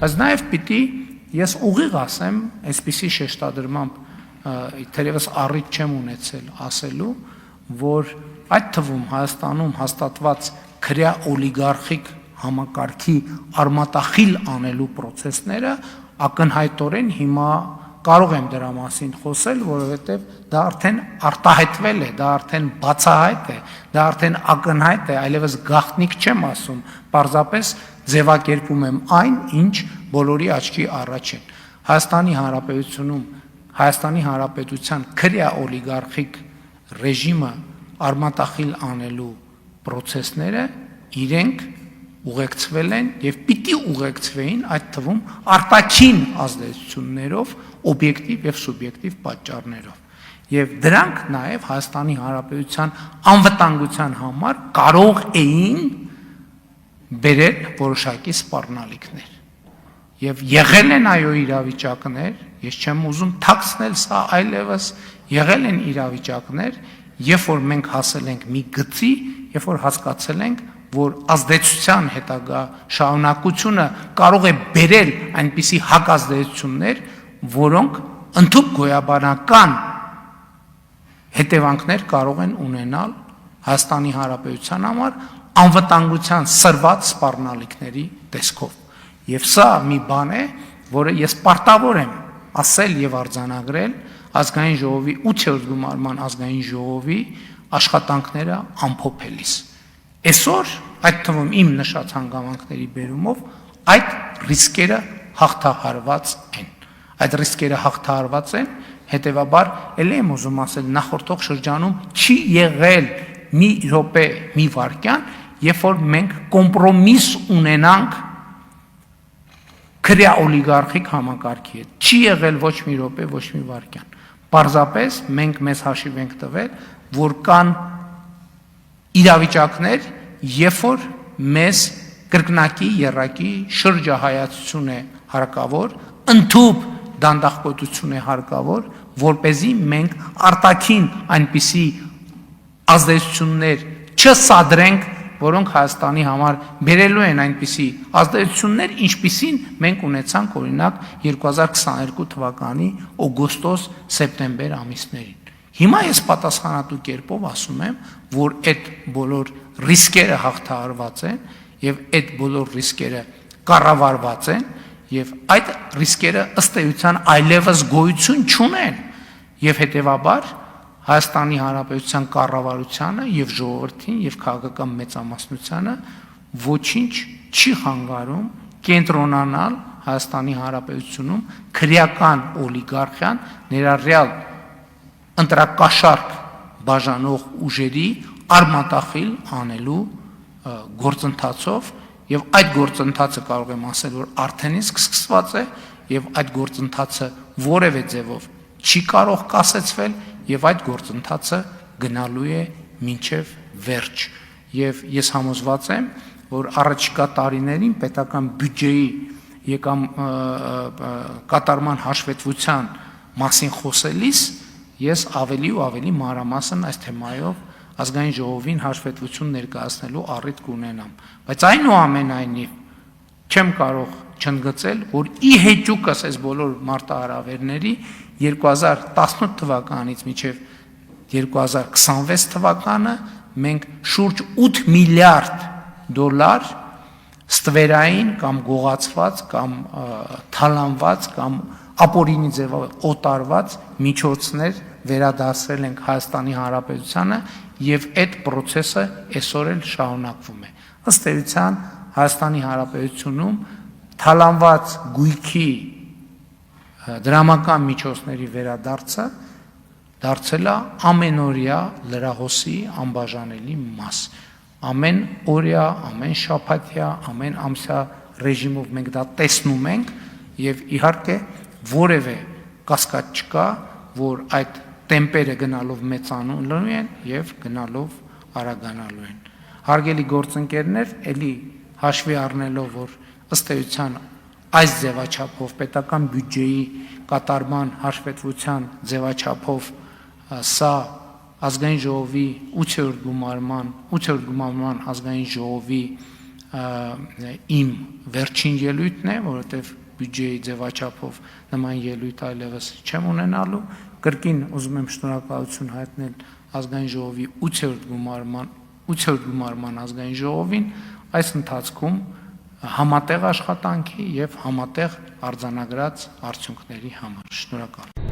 Բայց նաև պիտի ես ուղիղ ասեմ, այսպիսի շեշտադրմամբ թերևս առիթ չեմ ունեցել ասելու, որ այդ թվում Հայաստանում հաստատված քրեա օլիգարխիկ համակարգի արմատախիլ անելու process-ները ակնհայտորեն հիմա կարող եմ դրա մասին խոսել, որովհետև դա արդեն արտահայտվել է, դա արդեն բացահայտ է, դա արդեն ակնհայտ է, այլևս գաղտնիք չեմ ասում, պարզապես ձևակերպում եմ այն, ինչ բոլորի աչքի առաջ են։ Հայաստանի Հանրապետության քրեա օլիգարխիկ ռեժիմը արմատախիլ անելու process-ները իրենք ուղեկցվել են եւ պիտի ուղեկցվեին այդ թվում արտաքին ազդեցություններով, օբյեկտիվ եւ սուբյեկտիվ պատճառներով։ Եվ դրանք նաեւ Հայաստանի Հանրապետության անվտանգության համար կարող էին բերել որոշակի սպառնալիքներ։ Եվ եղել են այո իրավիճակներ, ես չեմ ուզում թաքցնել սա այլևս, եղել են իրավիճակներ, երբ որ մենք հասել ենք մի գծի, երբ որ հասկացել ենք, որ ազդեցության հետագա շարունակությունը կարող է բերել այնպիսի հակազդեցություններ, որոնք ընդհանուր գոյաբանական հետևանքներ կարող են ունենալ Հայաստանի Հանրապետության համար անվտանգության սրված սպառնալիքների տեսքով։ Եվ սա մի բան է, որը ես պարտավոր եմ ասել եւ արձանագրել ազգային ժողովի 8-րդ գումարման ազգային ժողովի աշխատանքները ամփոփելիս։ Այսօր այդ թվում իմ նշած հանգամանքների բերումով այդ ռիսկերը հաղթահարված են։ Այդ ռիսկերը հաղթահարված են, հետեւաբար ելի եմ ուզում ասել նախորդող շրջանում չի եղել մի րոպե, մի վայրկյան, երբ որ մենք կոմպրոմիս ունենանք քրեա օլիգարխիկ համակարգի հետ։ Չի եղել ոչ մի րոպե, ոչ մի վայրկյան։ Պարզապես մենք մեզ հաշիվ ենք տվել, որ կան իրավիճակներ, երբ որ մեզ կրկնակի եռակի շրջահայացություն է հարկավոր, ընդհանուր դանդաղպետություն է հարկավոր, որպեսզի մենք արտաքին այնպիսի ազդեցություններ չսադրենք, որոնք Հայաստանի համար բերելու են այնպիսի ազդեցություններ, ինչպիսին մենք ունեցանք օրինակ 2022 թվականի օգոստոս-սեպտեմբեր ամիսներին։ Հիմա ես պատասխանատու կերպով ասում եմ, որ այդ բոլոր ռիսկերը հաղթահարված են եւ այդ բոլոր ռիսկերը կառավարված են եւ այդ ռիսկերը ըստ էության այլևս գոյություն չունեն եւ հետեւաբար Հայաստանի Հանրապետության կառավարությանը եւ ժողովրդին եւ քաղաքական մեծամասնությանը ոչինչ չի խանգարում կենտրոնանալ Հայաստանի Հանրապետությունում քրեական օլիգարխիան ներառյալ ընտրակաշառք բաժանող ուժերի արմատախիլ անելու գործընթացով եւ այդ գործընթացը կարող եմ ասել որ արդեն իսկ սկսված է եւ այդ գործընթացը որևէ ձևով չի կարող կասեցվել եւ այդ գործընթացը գնալու է մինչեւ վերջ եւ ես համոզված եմ որ առաջիկա տարիներին պետական բյուջեի կատարման հաշվետվության մասին խոսելիս ես ավելի ու ավելի մանրամասն այս թեմայով ազգային ժողովին հաշվետվություն ներկայացնելու առիթ կունենամ, բայց այնուամենայնիվ չեմ կարող չընդգծել, որ ի հեճուկս այս բոլոր մարտահրավերների 2018 թվականից մինչև 2026 թվականը մենք շուրջ 8 միլիարդ դոլար ստվերային կամ գողացված կամ թալանված կամ ապօրինի ձևով օտարված միջոցներ վերադասրել ենք Հայաստանի Հանրապետությանը եւ այդ process-ը այսօր էլ շարունակվում է։ Ըստ էության Հայաստանի Հանրապետությունում թալանված գույքի դրամական միջոցների վերադարձը դարձել է ամենօրյա լրահոսի անբաժանելի մաս։ Ամեն օրյա, ամեն շաբաթյա, ամեն ամսյա ռեժիմով մենք դա տեսնում ենք եւ իհարկե որևէ կասկած չկա, որ այդ տեմպերը գնալով մեծանալու են եւ գնալով արագանալու են։ Հարգելի գործընկերներ, ելի հաշվի առնելով, որ ըստ էության այս ձևաչափով պետական բյուջեի կատարման հաշվետվության ձևաչափով սա ազգային ժողովի 8-րդ գումարման ազգային ժողովի իմ վերջին ելույթն է, որովհետև բյուջեի ձևաչափով նման ելույթ այլևս չեմ ունենալու, կրկին ուզում եմ շնորհակալություն հայտնել ազգային ժողովի 8-րդ գումարման ազգային ժողովին այս ընթացքում համատեղ աշխատանքի եւ համատեղ արձանագրած արդյունքների համար։ Շնորհակալ